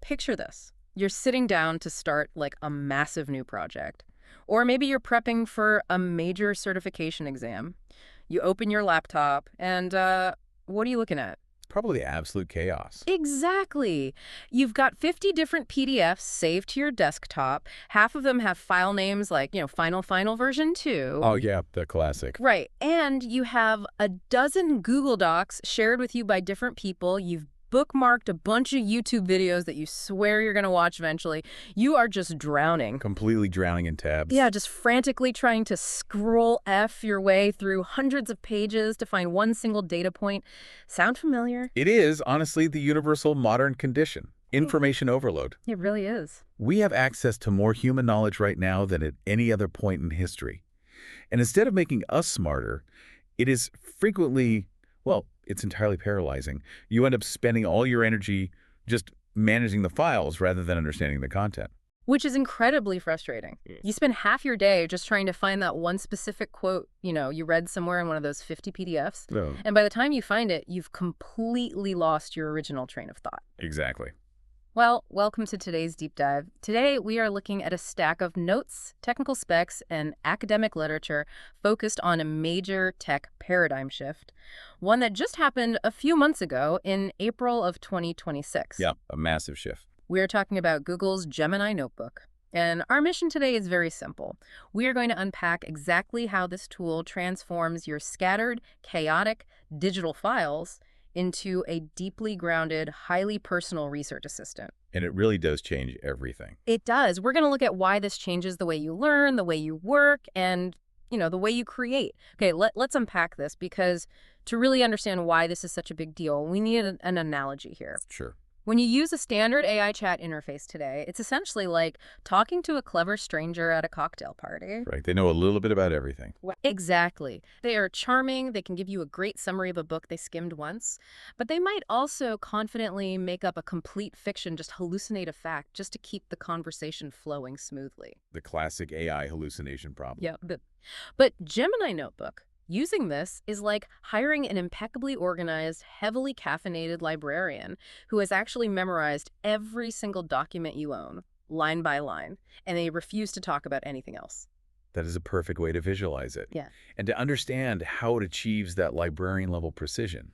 Picture this. You're sitting down to start like a massive new project. Or maybe you're prepping for a major certification exam. You open your laptop and what are you looking at? Probably absolute chaos. Exactly. You've got 50 different PDFs saved to your desktop. Half of them have file names like, final version 2. Oh, yeah, the classic. Right. And you have a dozen Google Docs shared with you by different people. You've bookmarked a bunch of YouTube videos that you swear you're going to watch eventually. You are just drowning. Completely drowning in tabs. Yeah, just frantically trying to scroll F your way through hundreds of pages to find one single data point. Sound familiar? It is, honestly, the universal modern condition. Information overload. It really is. We have access to more human knowledge right now than at any other point in history. And instead of making us smarter, it is frequently, well, it's entirely paralyzing. You end up spending all your energy just managing the files rather than understanding the content. Which is incredibly frustrating. You spend half your day just trying to find that one specific quote, you read somewhere in one of those 50 PDFs. No. And by the time you find it, you've completely lost your original train of thought. Exactly. Well, welcome to today's deep dive. Today, we are looking at a stack of notes, technical specs, and academic literature focused on a major tech paradigm shift, one that just happened a few months ago in April of 2026. Yeah, a massive shift. We are talking about Google's Gemini notebook. And our mission today is very simple. We are going to unpack exactly how this tool transforms your scattered, chaotic digital files into a deeply grounded, highly personal research assistant. And it really does change everything. It does. We're going to look at why this changes the way you learn, the way you work, and, the way you create. Okay, let's unpack this, because to really understand why this is such a big deal, we need an analogy here. Sure. When you use a standard AI chat interface today, it's essentially like talking to a clever stranger at a cocktail party. Right. They know a little bit about everything. Exactly. They are charming. They can give you a great summary of a book they skimmed once. But they might also confidently make up a complete fiction, just hallucinate a fact, just to keep the conversation flowing smoothly. The classic AI hallucination problem. Yeah. But Gemini Notebook, using this is like hiring an impeccably organized, heavily caffeinated librarian who has actually memorized every single document you own, line by line, and they refuse to talk about anything else. That is a perfect way to visualize it. Yeah. And to understand how it achieves that librarian-level precision,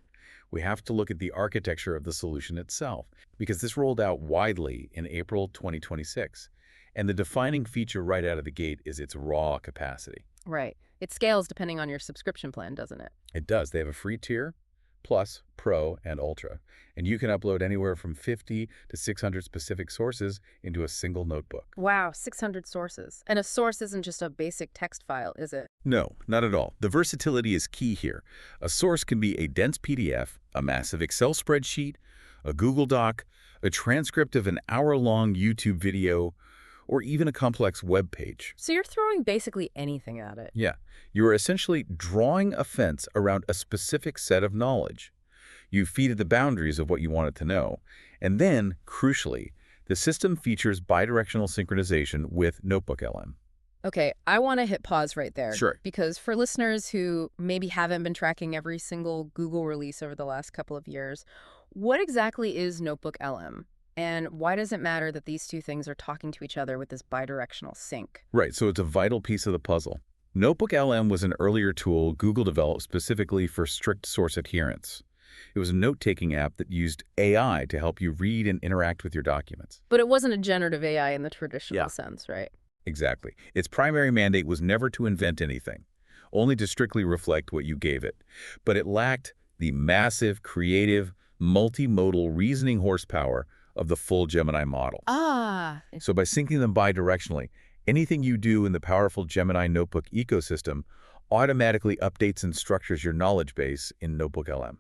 we have to look at the architecture of the solution itself, because this rolled out widely in April 2026. And the defining feature right out of the gate is its raw capacity. Right. It scales depending on your subscription plan, doesn't it? It does. They have a free tier, Plus, Pro, and Ultra. And you can upload anywhere from 50 to 600 specific sources into a single notebook. Wow, 600 sources. And a source isn't just a basic text file, is it? No, not at all. The versatility is key here. A source can be a dense PDF, a massive Excel spreadsheet, a Google Doc, a transcript of an hour-long YouTube video, or even a complex web page. So you're throwing basically anything at it. Yeah. You are essentially drawing a fence around a specific set of knowledge. You feed it the boundaries of what you want it to know. And then, crucially, the system features bidirectional synchronization with Notebook LM. Okay, I want to hit pause right there. Sure. Because for listeners who maybe haven't been tracking every single Google release over the last couple of years, what exactly is Notebook LM? And why does it matter that these two things are talking to each other with this bidirectional sync? Right, so it's a vital piece of the puzzle. Notebook LM was an earlier tool Google developed specifically for strict source adherence. It was a note-taking app that used AI to help you read and interact with your documents. But it wasn't a generative AI in the traditional sense, right? Exactly. Its primary mandate was never to invent anything, only to strictly reflect what you gave it. But it lacked the massive, creative, multimodal reasoning horsepower of the full Gemini model. So by syncing them bidirectionally, anything you do in the powerful Gemini Notebook ecosystem automatically updates and structures your knowledge base in Notebook LM,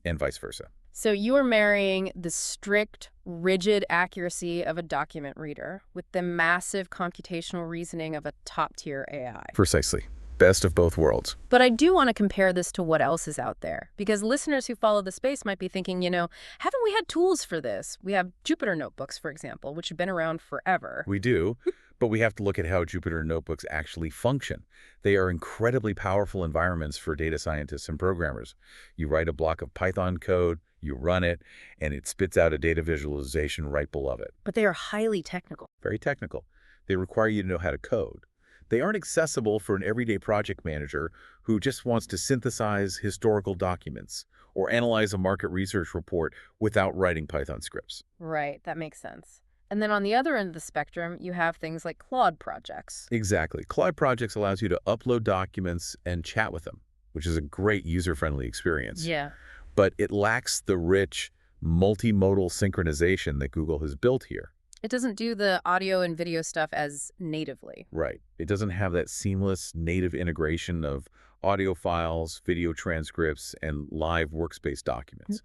and vice versa. So you are marrying the strict, rigid accuracy of a document reader with the massive computational reasoning of a top-tier AI. Precisely. Best of both worlds. But I do want to compare this to what else is out there, because listeners who follow the space might be thinking, haven't we had tools for this? We have Jupyter Notebooks, for example, which have been around forever. We do, but we have to look at how Jupyter Notebooks actually function. They are incredibly powerful environments for data scientists and programmers. You write a block of Python code, You run it, and it spits out a data visualization right below it. But they are highly technical. Very technical. They require you to know how to code. They aren't accessible for an everyday project manager who just wants to synthesize historical documents or analyze a market research report without writing Python scripts. Right, that makes sense. And then on the other end of the spectrum, you have things like Claude projects. Exactly. Claude Projects allows you to upload documents and chat with them, which is a great user-friendly experience. Yeah. But it lacks the rich, multimodal synchronization that Google has built here. It doesn't do the audio and video stuff as natively. Right. It doesn't have that seamless native integration of audio files, video transcripts, and live workspace documents.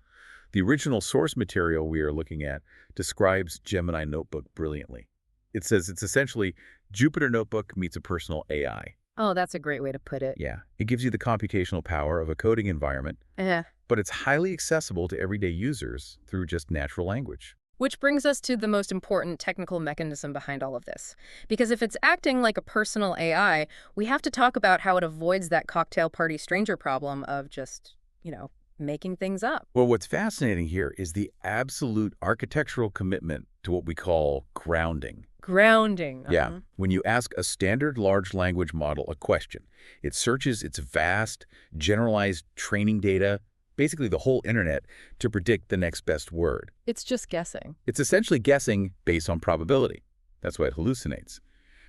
The original source material we are looking at describes Gemini Notebook brilliantly. It says it's essentially Jupyter Notebook meets a personal AI. Oh, that's a great way to put it. Yeah. It gives you the computational power of a coding environment, but it's highly accessible to everyday users through just natural language. Which brings us to the most important technical mechanism behind all of this. Because if it's acting like a personal AI, we have to talk about how it avoids that cocktail party stranger problem of just, making things up. Well, what's fascinating here is the absolute architectural commitment to what we call grounding. Grounding. Yeah. When you ask a standard large language model a question, it searches its vast, generalized training data, basically the whole internet, to predict the next best word. It's just guessing. It's essentially guessing based on probability. That's why it hallucinates.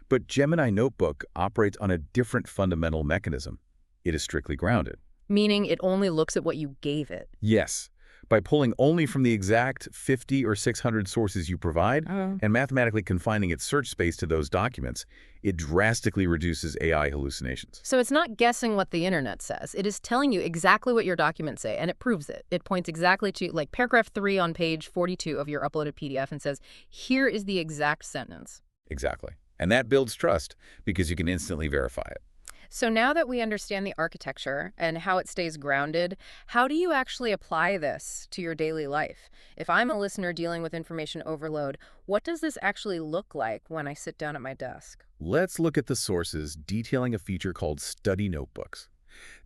But Gemini Notebook operates on a different fundamental mechanism. It is strictly grounded. Meaning it only looks at what you gave it. Yes. By pulling only from the exact 50 or 600 sources you provide and mathematically confining its search space to those documents, it drastically reduces AI hallucinations. So it's not guessing what the internet says. It is telling you exactly what your documents say, and it proves it. It points exactly to, like, paragraph 3 on page 42 of your uploaded PDF and says, here is the exact sentence. Exactly. And that builds trust because you can instantly verify it. So now that we understand the architecture and how it stays grounded, how do you actually apply this to your daily life? If I'm a listener dealing with information overload, what does this actually look like when I sit down at my desk? Let's look at the sources detailing a feature called study notebooks.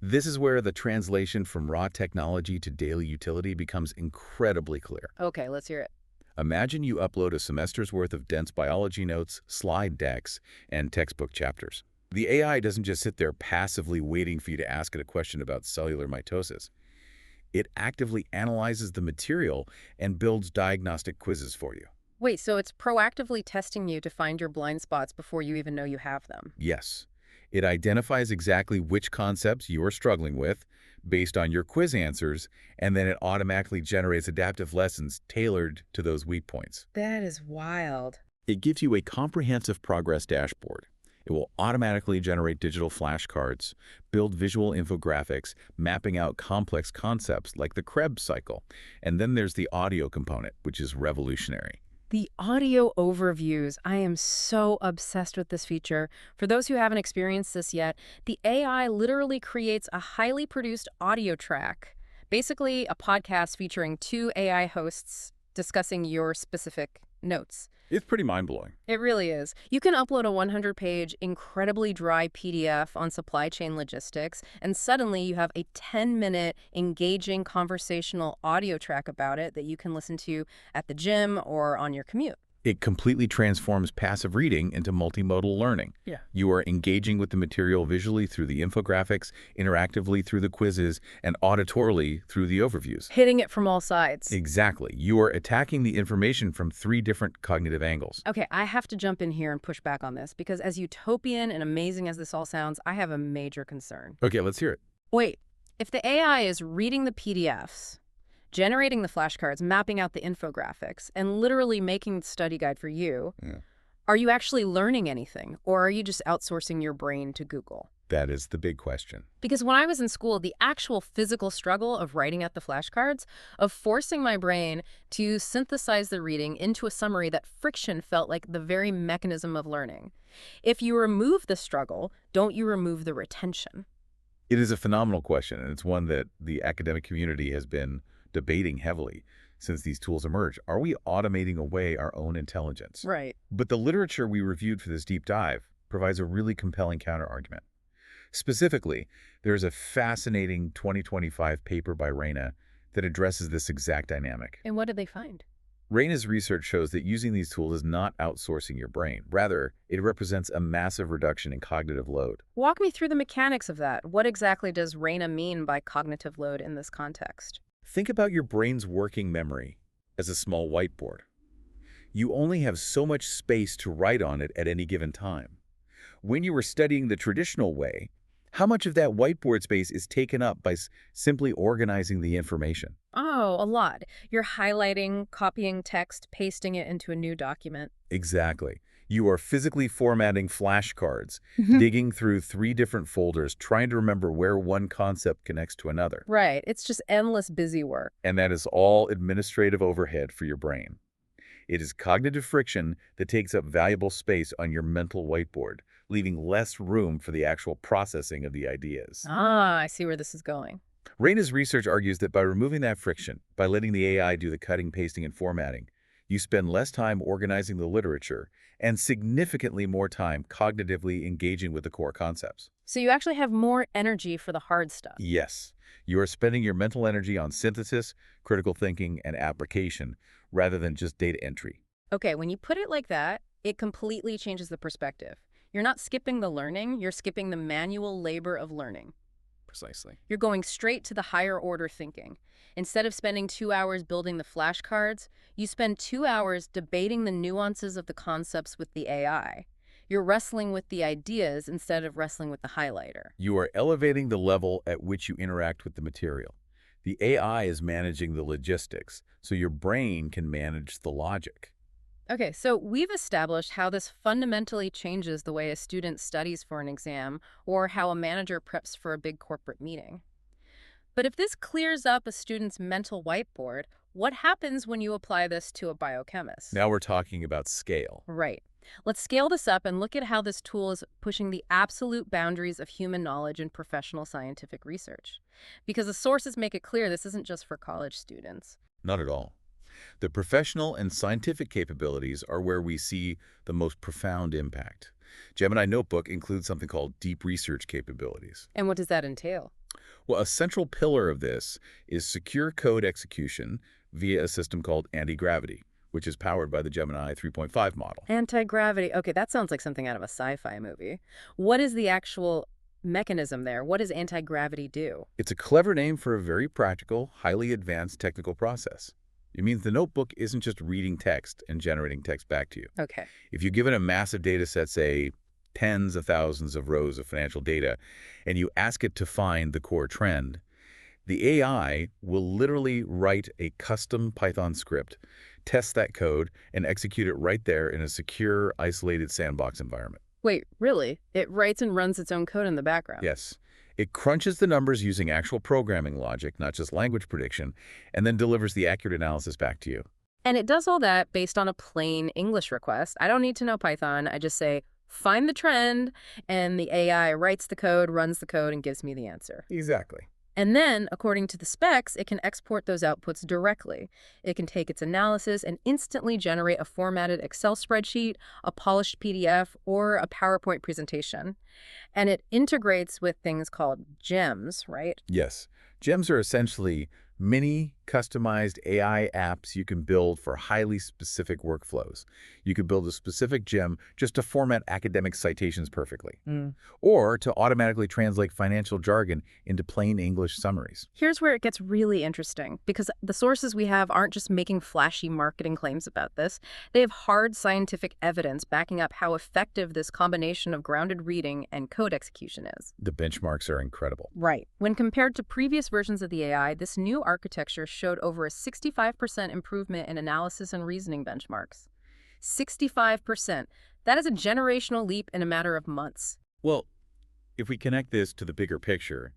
This is where the translation from raw technology to daily utility becomes incredibly clear. Okay, let's hear it. Imagine you upload a semester's worth of dense biology notes, slide decks, and textbook chapters. The AI doesn't just sit there passively waiting for you to ask it a question about cellular mitosis. It actively analyzes the material and builds diagnostic quizzes for you. Wait, so it's proactively testing you to find your blind spots before you even know you have them? Yes. It identifies exactly which concepts you are struggling with based on your quiz answers, and then it automatically generates adaptive lessons tailored to those weak points. That is wild. It gives you a comprehensive progress dashboard. It will automatically generate digital flashcards, build visual infographics, mapping out complex concepts like the Krebs cycle. And then there's the audio component, which is revolutionary. The audio overviews. I am so obsessed with this feature. For those who haven't experienced this yet, the AI literally creates a highly produced audio track, basically a podcast featuring 2 AI hosts discussing your specific notes. It's pretty mind-blowing. It really is. You can upload a 100-page, incredibly dry PDF on supply chain logistics, and suddenly you have a 10-minute, engaging conversational audio track about it that you can listen to at the gym or on your commute. It completely transforms passive reading into multimodal learning. Yeah. You are engaging with the material visually through the infographics, interactively through the quizzes, and auditorily through the overviews. Hitting it from all sides. Exactly. You are attacking the information from 3 different cognitive angles. Okay, I have to jump in here and push back on this, because as utopian and amazing as this all sounds, I have a major concern. Okay, let's hear it. Wait, if the AI is reading the PDFs, generating the flashcards, mapping out the infographics, and literally making the study guide for you, are you actually learning anything, or are you just outsourcing your brain to Google? That is the big question. Because when I was in school, the actual physical struggle of writing out the flashcards, of forcing my brain to synthesize the reading into a summary, that friction felt like the very mechanism of learning. If you remove the struggle, don't you remove the retention? It is a phenomenal question, and it's one that the academic community has been debating heavily since these tools emerged. Are we automating away our own intelligence? Right. But the literature we reviewed for this deep dive provides a really compelling counterargument. Specifically, there's a fascinating 2025 paper by Reina that addresses this exact dynamic. And what did they find? Raina's research shows that using these tools is not outsourcing your brain. Rather, it represents a massive reduction in cognitive load. Walk me through the mechanics of that. What exactly does Raina mean by cognitive load in this context? Think about your brain's working memory as a small whiteboard. You only have so much space to write on it at any given time. When you were studying the traditional way, how much of that whiteboard space is taken up by simply organizing the information? Oh, a lot. You're highlighting, copying text, pasting it into a new document. Exactly. You are physically formatting flashcards, digging through 3 different folders, trying to remember where one concept connects to another. Right. It's just endless busy work. And that is all administrative overhead for your brain. It is cognitive friction that takes up valuable space on your mental whiteboard, leaving less room for the actual processing of the ideas. Ah, I see where this is going. Raina's research argues that by removing that friction, by letting the AI do the cutting, pasting, and formatting, you spend less time organizing the literature and significantly more time cognitively engaging with the core concepts. So you actually have more energy for the hard stuff. Yes, you are spending your mental energy on synthesis, critical thinking, and application rather than just data entry. Okay, when you put it like that, it completely changes the perspective. You're not skipping the learning, you're skipping the manual labor of learning. Precisely. You're going straight to the higher order thinking. Instead of spending 2 hours building the flashcards, you spend 2 hours debating the nuances of the concepts with the AI. You're wrestling with the ideas instead of wrestling with the highlighter. You are elevating the level at which you interact with the material. The AI is managing the logistics, so your brain can manage the logic. Okay, so we've established how this fundamentally changes the way a student studies for an exam or how a manager preps for a big corporate meeting. But if this clears up a student's mental whiteboard, what happens when you apply this to a biochemist? Now we're talking about scale. Right. Let's scale this up and look at how this tool is pushing the absolute boundaries of human knowledge in professional scientific research. Because the sources make it clear this isn't just for college students. Not at all. The professional and scientific capabilities are where we see the most profound impact. Gemini Notebook includes something called deep research capabilities. And what does that entail? Well, a central pillar of this is secure code execution via a system called anti-gravity, which is powered by the Gemini 3.5 model. Anti-gravity. Okay, that sounds like something out of a sci-fi movie. What is the actual mechanism there? What does anti-gravity do? It's a clever name for a very practical, highly advanced technical process. It means the notebook isn't just reading text and generating text back to you. Okay. If you give it a massive data set, say tens of thousands of rows of financial data, and you ask it to find the core trend, the AI will literally write a custom Python script, test that code, and execute it right there in a secure, isolated sandbox environment. Wait, really? It writes and runs its own code in the background? Yes. It crunches the numbers using actual programming logic, not just language prediction, and then delivers the accurate analysis back to you. And it does all that based on a plain English request. I don't need to know Python. I just say, find the trend, and the AI writes the code, runs the code, and gives me the answer. Exactly. And then, according to the specs, it can export those outputs directly. It can take its analysis and instantly generate a formatted Excel spreadsheet, a polished PDF, or a PowerPoint presentation. And it integrates with things called gems, right? Yes. Gems are essentially mini customized AI apps you can build for highly specific workflows. You could build a specific gem just to format academic citations perfectly, or to automatically translate financial jargon into plain English summaries. Here's where it gets really interesting, because the sources we have aren't just making flashy marketing claims about this. They have hard scientific evidence backing up how effective this combination of grounded reading and code execution is. The benchmarks are incredible. Right. When compared to previous versions of the AI, this new architecture showed over a 65% improvement in analysis and reasoning benchmarks. 65%. That is a generational leap in a matter of months. Well, if we connect this to the bigger picture,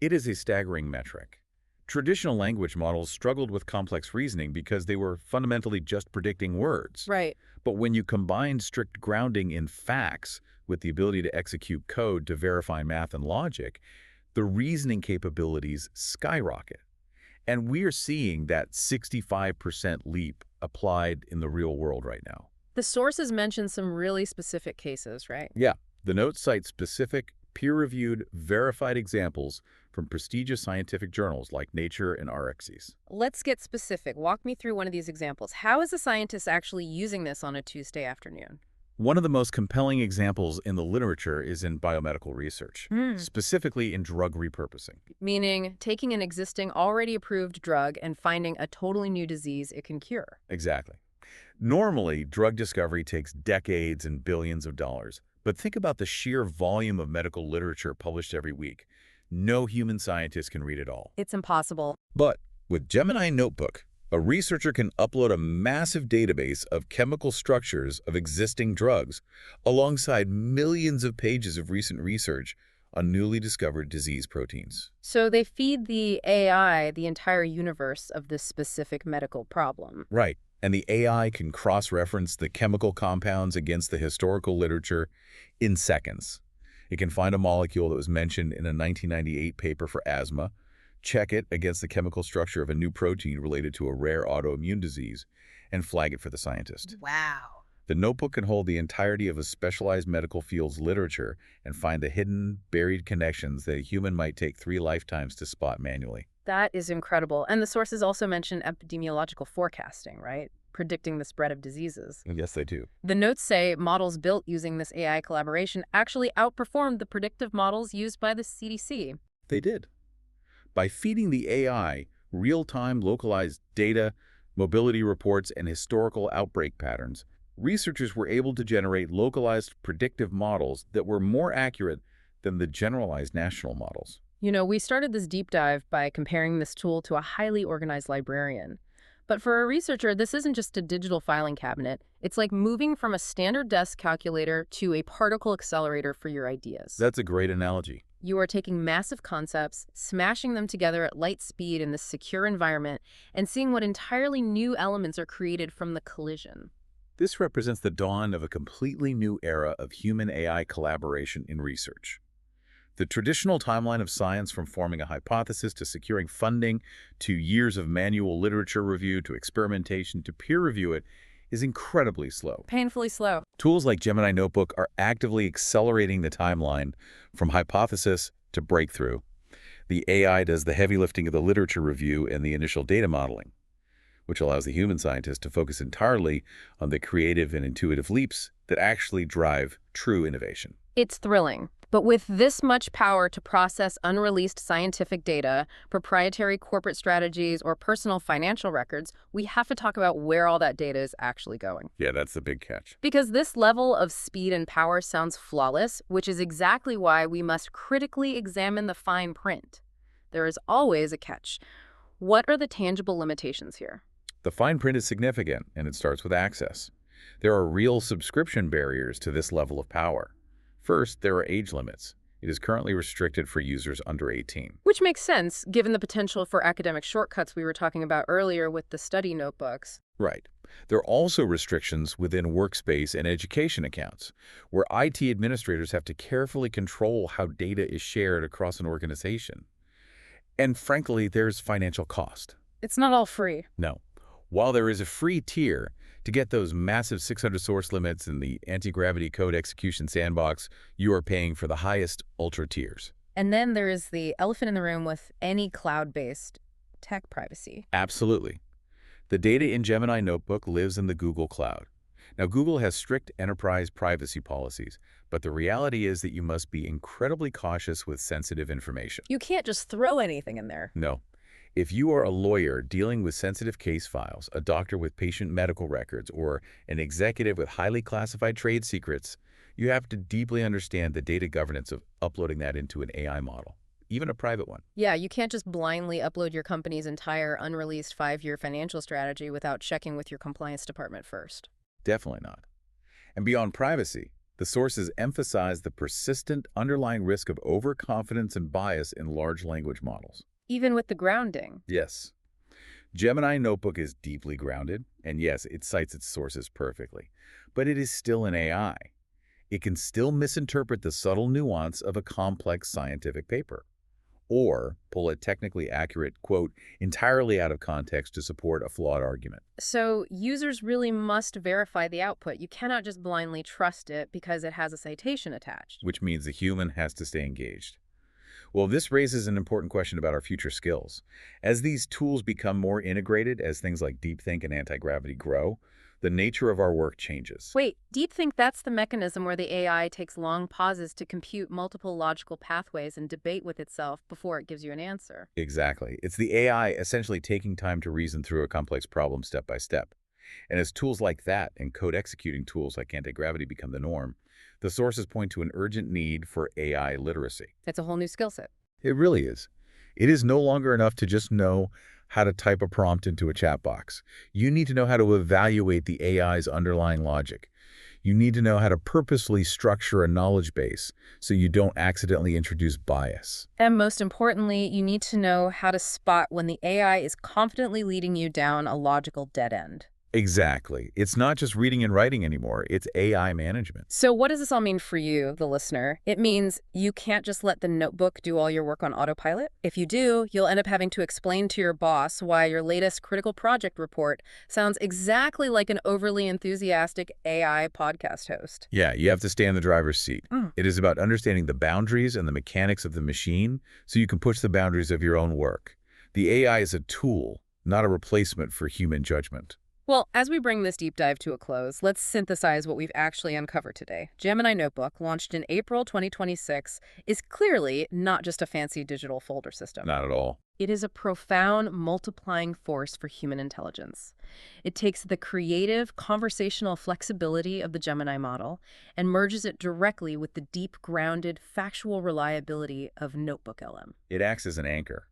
it is a staggering metric. Traditional language models struggled with complex reasoning because they were fundamentally just predicting words. Right. But when you combine strict grounding in facts with the ability to execute code to verify math and logic, the reasoning capabilities skyrocket. And we are seeing that 65% leap applied in the real world right now. The sources mention some really specific cases, right? Yeah, the notes cite specific peer-reviewed, verified examples from prestigious scientific journals like Nature and RxCs. Let's get specific. Walk me through one of these examples. How is a scientist actually using this on a Tuesday afternoon? One of the most compelling examples in the literature is in biomedical research, Hmm. specifically in drug repurposing. Meaning taking an existing, already approved drug and finding a totally new disease it can cure. Exactly. Normally, drug discovery takes decades and billions of dollars, but think about the sheer volume of medical literature published every week. No human scientist can read it all. It's impossible. But with Gemini Notebook, a researcher can upload a massive database of chemical structures of existing drugs alongside millions of pages of recent research on newly discovered disease proteins. So they feed the AI the entire universe of this specific medical problem. Right. And the AI can cross-reference the chemical compounds against the historical literature in seconds. It can find a molecule that was mentioned in a 1998 paper for asthma, check it against the chemical structure of a new protein related to a rare autoimmune disease, and flag it for the scientist. Wow. The notebook can hold the entirety of a specialized medical field's literature and find the hidden, buried connections that a human might take 3 lifetimes to spot manually. That is incredible. And the sources also mention epidemiological forecasting, right? Predicting the spread of diseases. And yes, they do. The notes say models built using this AI collaboration actually outperformed the predictive models used by the CDC. They did. By feeding the AI real-time localized data, mobility reports, and historical outbreak patterns, researchers were able to generate localized predictive models that were more accurate than the generalized national models. You know, we started this deep dive by comparing this tool to a highly organized librarian. But for a researcher, this isn't just a digital filing cabinet. It's like moving from a standard desk calculator to a particle accelerator for your ideas. That's a great analogy. You are taking massive concepts, smashing them together at light speed in this secure environment, and seeing what entirely new elements are created from the collision. This represents the dawn of a completely new era of human-AI collaboration in research. The traditional timeline of science, from forming a hypothesis to securing funding, to years of manual literature review, to experimentation, to peer review it, is incredibly slow. Painfully slow. Tools like Gemini Notebook are actively accelerating the timeline from hypothesis to breakthrough. The AI does the heavy lifting of the literature review and the initial data modeling, which allows the human scientist to focus entirely on the creative and intuitive leaps that actually drive true innovation. It's thrilling. But with this much power to process unreleased scientific data, proprietary corporate strategies, or personal financial records, we have to talk about where all that data is actually going. Yeah, that's the big catch. Because this level of speed and power sounds flawless, which is exactly why we must critically examine the fine print. There is always a catch. What are the tangible limitations here? The fine print is significant, and it starts with access. There are real subscription barriers to this level of power. First, there are age limits. It is currently restricted for users under 18. Which makes sense, given the potential for academic shortcuts we were talking about earlier with the study notebooks. Right. There are also restrictions within workspace and education accounts, where IT administrators have to carefully control how data is shared across an organization. And frankly, there's financial cost. It's not all free. No. While there is a free tier, to get those massive 600 source limits in the anti-gravity code execution sandbox, you are paying for the highest ultra tiers. And then there is the elephant in the room with any cloud-based tech privacy. Absolutely. The data in Gemini Notebook lives in the Google Cloud. Now, Google has strict enterprise privacy policies, but the reality is that you must be incredibly cautious with sensitive information. You can't just throw anything in there. No. If you are a lawyer dealing with sensitive case files, a doctor with patient medical records, or an executive with highly classified trade secrets, you have to deeply understand the data governance of uploading that into an AI model, even a private one. Yeah, you can't just blindly upload your company's entire unreleased 5-year financial strategy without checking with your compliance department first. Definitely not. And beyond privacy, the sources emphasize the persistent underlying risk of overconfidence and bias in large language models. Even with the grounding. Yes. Gemini Notebook is deeply grounded, and yes, it cites its sources perfectly. But it is still an AI. It can still misinterpret the subtle nuance of a complex scientific paper. or pull a technically accurate quote entirely out of context to support a flawed argument. So users really must verify the output. You cannot just blindly trust it because it has a citation attached. Which means the human has to stay engaged. Well, this raises an important question about our future skills. As these tools become more integrated, as things like deepthink and anti-gravity grow, the nature of our work changes. Wait, do you think that's the mechanism where the AI takes long pauses to compute multiple logical pathways and debate with itself before it gives you an answer? Exactly. It's the AI essentially taking time to reason through a complex problem step by step. And as tools like that and code executing tools like anti-gravity become the norm, the sources point to an urgent need for AI literacy. It's a whole new skill set. It really is. It is no longer enough to just know how to type a prompt into a chat box. You need to know how to evaluate the AI's underlying logic. You need to know how to purposely structure a knowledge base so you don't accidentally introduce bias. And most importantly, you need to know how to spot when the AI is confidently leading you down a logical dead end. Exactly. It's not just reading and writing anymore. It's AI management. So what does this all mean for you, the listener? It means you can't just let the notebook do all your work on autopilot. If you do, you'll end up having to explain to your boss why your latest critical project report sounds exactly like an overly enthusiastic AI podcast host. Yeah, you have to stay in the driver's seat. It is about understanding the boundaries and the mechanics of the machine so you can push the boundaries of your own work. The AI is a tool, not a replacement for human judgment. Well, as we bring this deep dive to a close, let's synthesize what we've actually uncovered today. Gemini Notebook, launched in April 2026, is clearly not just a fancy digital folder system. Not at all. It is a profound multiplying force for human intelligence. It takes the creative, conversational flexibility of the Gemini model and merges it directly with the deep, grounded, factual reliability of Notebook LM. It acts as an anchor.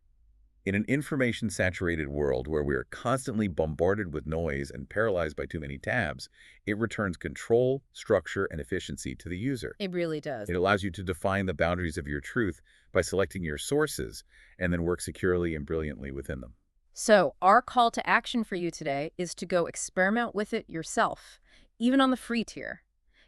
In an information-saturated world where we are constantly bombarded with noise and paralyzed by too many tabs, it returns control, structure, and efficiency to the user. It really does. It allows you to define the boundaries of your truth by selecting your sources and then work securely and brilliantly within them. So our call to action for you today is to go experiment with it yourself, even on the free tier.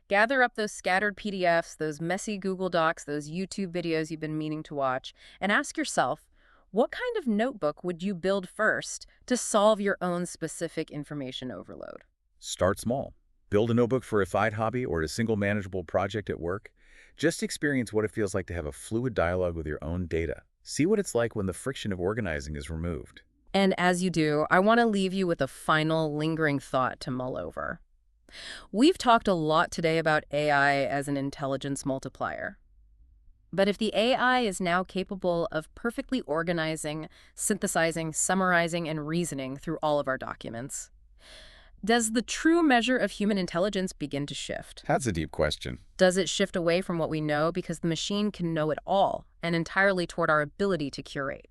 Gather up those scattered PDFs, those messy Google Docs, those YouTube videos you've been meaning to watch, and ask yourself, what kind of notebook would you build first to solve your own specific information overload? Start small. Build a notebook for a side hobby or a single manageable project at work. Just experience what it feels like to have a fluid dialogue with your own data. See what it's like when the friction of organizing is removed. And as you do, I want to leave you with a final lingering thought to mull over. We've talked a lot today about AI as an intelligence multiplier. But if the AI is now capable of perfectly organizing, synthesizing, summarizing, and reasoning through all of our documents, does the true measure of human intelligence begin to shift? That's a deep question. Does it shift away from what we know because the machine can know it all and entirely toward our ability to curate?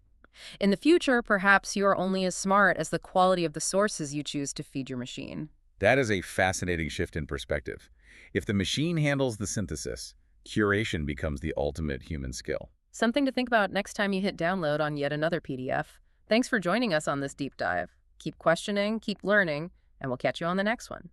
In the future, perhaps you are only as smart as the quality of the sources you choose to feed your machine. That is a fascinating shift in perspective. If the machine handles the synthesis, curation becomes the ultimate human skill. Something to think about next time you hit download on yet another PDF. Thanks for joining us on this deep dive. Keep questioning, keep learning, and we'll catch you on the next one.